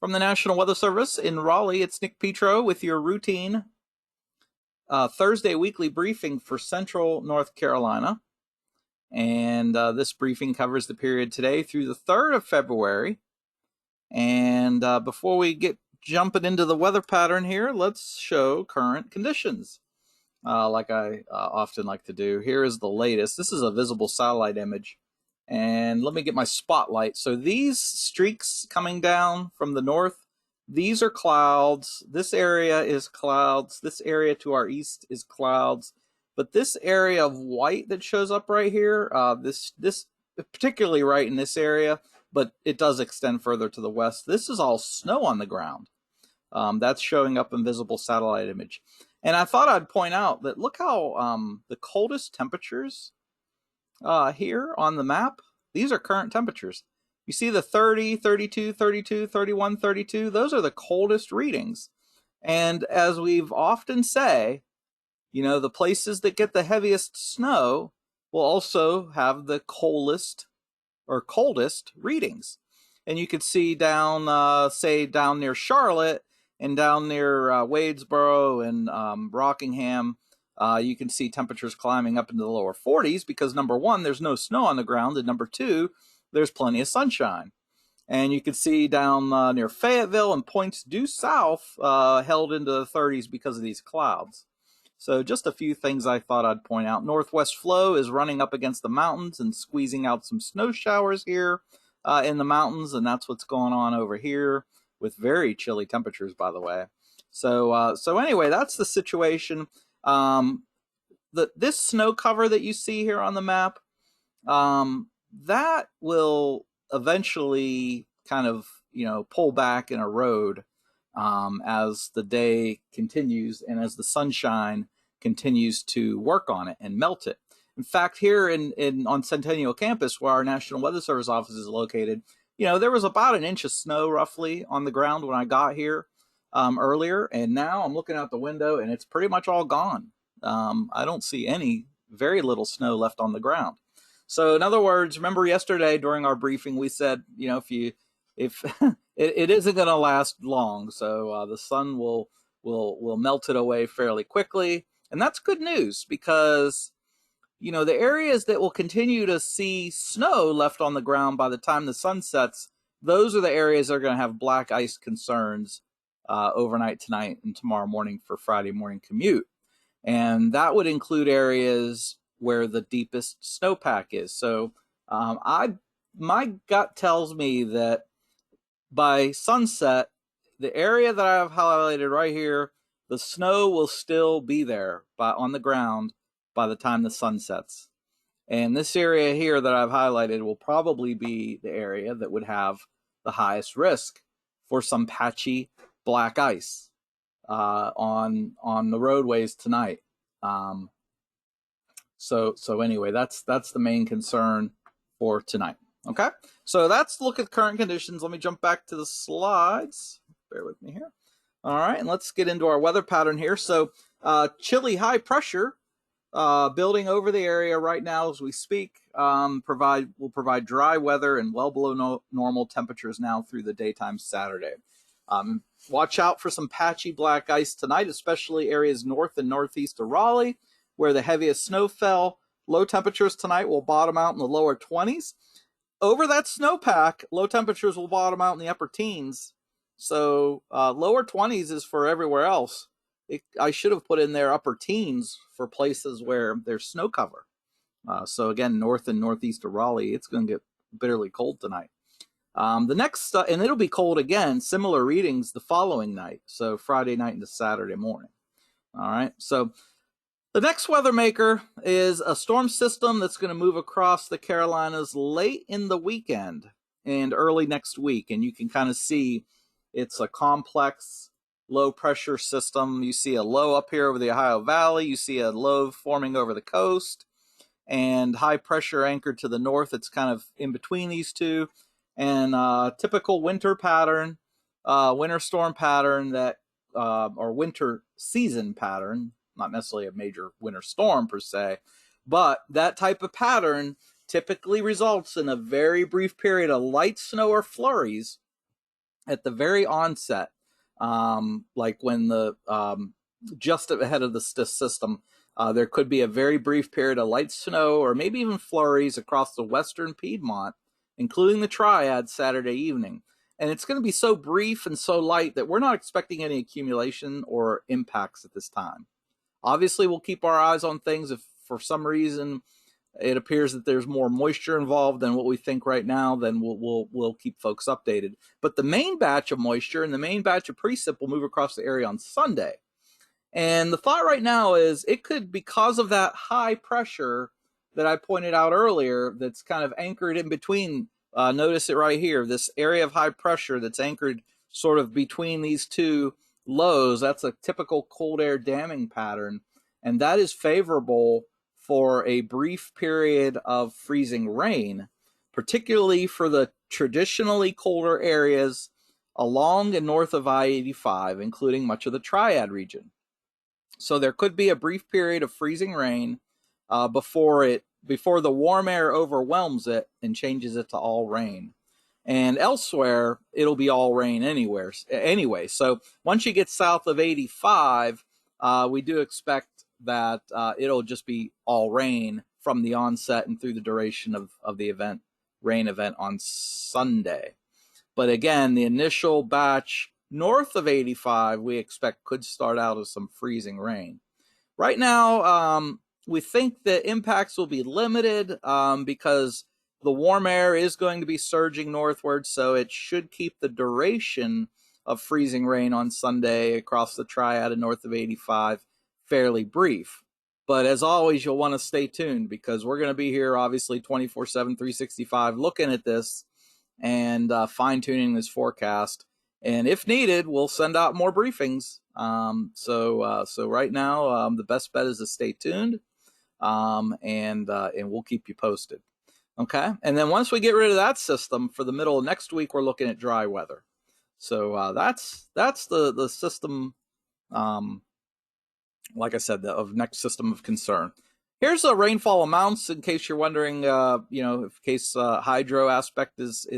From the National Weather Service in Raleigh, it's Nick Petro with your routine Thursday weekly briefing for Central North Carolina. And this briefing covers the period today through the 3rd of February. And before we get jumping into the weather pattern here, let's show current conditions. Like I often like to do. Here is the latest. This is a visible satellite image. And let me get my spotlight. So these streaks coming down from the north, these are clouds. This area is clouds. This area to our east is clouds. But this area of white that shows up right here, this particularly right in this area, but it does extend further to the west. This is all snow on the ground. That's showing up in visible satellite image. And I thought I'd point out that look how the coldest temperatures here on the map, these are current temperatures. You see the 30, 32, 32, 31, 32, those are the coldest readings. And as we've often say, you know, the places that get the heaviest snow will also have the coldest readings. And you could see down, say down near Charlotte and down near Wadesboro and Rockingham, you can see temperatures climbing up into the lower 40s because number one, there's no snow on the ground, and number two, there's plenty of sunshine. And you can see down near Fayetteville and points due south held into the 30s because of these clouds. So just a few things I thought I'd point out. Northwest flow is running up against the mountains and squeezing out some snow showers here in the mountains, and that's what's going on over here with very chilly temperatures, by the way. So anyway, that's the situation. This snow cover that you see here on the map, that will eventually kind of, you know, pull back and erode as the day continues and as the sunshine continues to work on it and melt it. In fact, here on Centennial Campus, where our National Weather Service office is located, you know, there was about an inch of snow roughly on the ground when I got here earlier, and now I'm looking out the window and it's pretty much all gone. I don't see very little snow left on the ground. So in other words, remember yesterday during our briefing, we said, you know, if it isn't going to last long, so the sun will melt it away fairly quickly. And that's good news because, you know, the areas that will continue to see snow left on the ground by the time the sun sets, those are the areas that are going to have black ice concerns overnight tonight and tomorrow morning for Friday morning commute. And that would include areas where the deepest snowpack is. So my gut tells me that by sunset, the area that I've highlighted right here, the snow will still be there on the ground by the time the sun sets. And this area here that I've highlighted will probably be the area that would have the highest risk for some patchy black ice on the roadways tonight. So anyway, that's the main concern for tonight. Okay, so that's look at current conditions. Let me jump back to the slides. Bear with me here. All right, and let's get into our weather pattern here. So chilly high pressure building over the area right now as we speak will provide dry weather and well below normal temperatures now through the daytime Saturday. Watch out for some patchy black ice tonight, especially areas north and northeast of Raleigh, where the heaviest snow fell. Low temperatures tonight will bottom out in the lower 20s. Over that snowpack, low temperatures will bottom out in the upper teens. So lower 20s is for everywhere else. I should have put in there upper teens for places where there's snow cover. So again, north and northeast of Raleigh, it's going to get bitterly cold tonight. The next, and it'll be cold again, similar readings the following night. So Friday night into Saturday morning. All right. So the next weather maker is a storm system that's going to move across the Carolinas late in the weekend and early next week. And you can kind of see it's a complex low pressure system. You see a low up here over the Ohio Valley. You see a low forming over the coast and high pressure anchored to the north. It's kind of in between these two. And typical winter pattern, winter storm pattern that, or winter season pattern, not necessarily a major winter storm per se, but that type of pattern typically results in a very brief period of light snow or flurries at the very onset, like when the just ahead of the system, there could be a very brief period of light snow or maybe even flurries across the western Piedmont, including the Triad Saturday evening. And it's going to be so brief and so light that we're not expecting any accumulation or impacts at this time. Obviously, we'll keep our eyes on things if for some reason it appears that there's more moisture involved than what we think right now, then we'll keep folks updated. But the main batch of moisture and the main batch of precip will move across the area on Sunday. And the thought right now is it could, because of that high pressure that I pointed out earlier, that's kind of anchored in between. Notice it right here, this area of high pressure that's anchored sort of between these two lows. That's a typical cold air damming pattern, and that is favorable for a brief period of freezing rain, particularly for the traditionally colder areas along and north of I-85, including much of the Triad region. So there could be a brief period of freezing rain before the warm air overwhelms it and changes it to all rain. And elsewhere, it'll be all rain anyway. So once you get south of 85, we do expect that it'll just be all rain from the onset and through the duration of the rain event on Sunday. But again, the initial batch north of 85 we expect could start out as some freezing rain. Right now, we think the impacts will be limited because the warm air is going to be surging northward, so it should keep the duration of freezing rain on Sunday across the Triad and north of 85 fairly brief. But as always, you'll want to stay tuned because we're going to be here obviously 24/7, 365 looking at this and fine-tuning this forecast. And if needed, we'll send out more briefings. So right now, the best bet is to stay tuned, and we'll keep you posted. Okay, and then once we get rid of that system for the middle of next week, we're looking at dry weather. So that's the system, like I said, of next system of concern. Here's the rainfall amounts in case you're wondering, in case hydro aspect is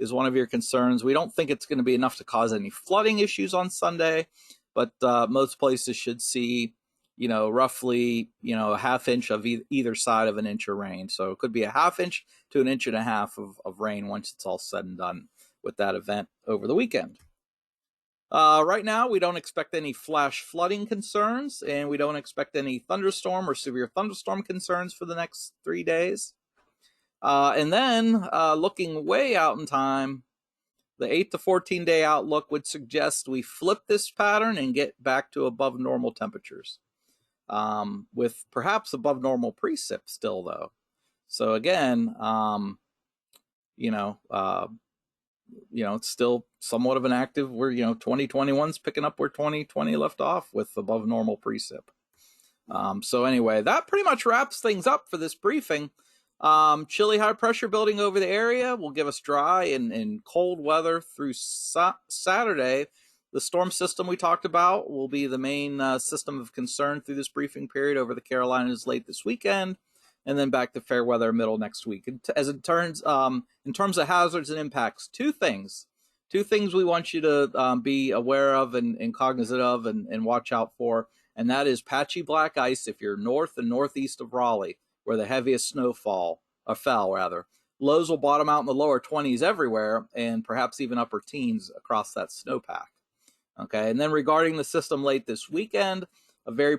one of your concerns. We don't think it's going to be enough to cause any flooding issues on Sunday, but most places should see, roughly, a half inch of either side of an inch of rain. So it could be a half inch to an inch and a half of rain once it's all said and done with that event over the weekend. Right now, we don't expect any flash flooding concerns, and we don't expect any thunderstorm or severe thunderstorm concerns for the next 3 days. And then, looking way out in time, the 8 to 14 day outlook would suggest we flip this pattern and get back to above normal temperatures, with perhaps above normal precip still, though. So again, it's still somewhat of an active, where 2021's picking up where 2020 left off with above normal precip. So anyway, that pretty much wraps things up for this briefing. Chilly high pressure building over the area will give us dry and cold weather through Saturday. The storm system we talked about will be the main system of concern through this briefing period over the Carolinas late this weekend, and then back to fair weather middle next week. As it turns, in terms of hazards and impacts, two things we want you to be aware of and cognizant of and watch out for, and that is patchy black ice if you're north and northeast of Raleigh, where the heaviest snowfall, or fell rather. Lows will bottom out in the lower 20s everywhere, and perhaps even upper teens across that snowpack. Okay, and then regarding the system late this weekend, a very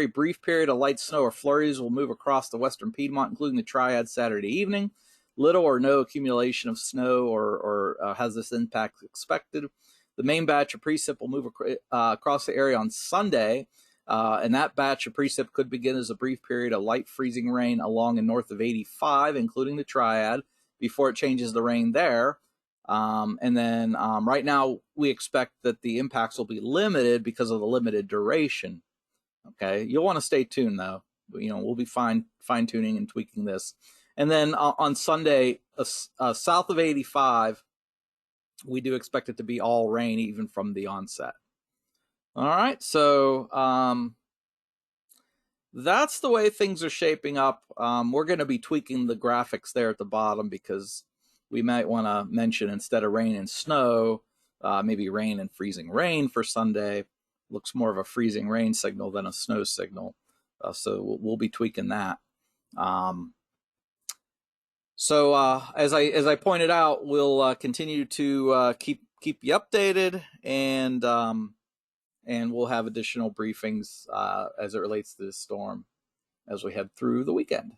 brief period of light snow or flurries will move across the western Piedmont, including the Triad Saturday evening. Little or no accumulation of snow or has this impact expected. The main batch of precip will move across the area on Sunday, and that batch of precip could begin as a brief period of light freezing rain along and north of 85, including the Triad, before it changes the rain there. And then right now we expect that the impacts will be limited because of the limited duration. Okay, you'll want to stay tuned though. We'll be fine tuning and tweaking this. And then on Sunday, south of 85, we do expect it to be all rain even from the onset. All right, so that's the way things are shaping up. We're going to be tweaking the graphics there at the bottom because we might want to mention, instead of rain and snow, maybe rain and freezing rain for Sunday. Looks more of a freezing rain signal than a snow signal. So we'll be tweaking that. So as I pointed out, we'll continue to keep you updated, and we'll have additional briefings as it relates to this storm as we head through the weekend.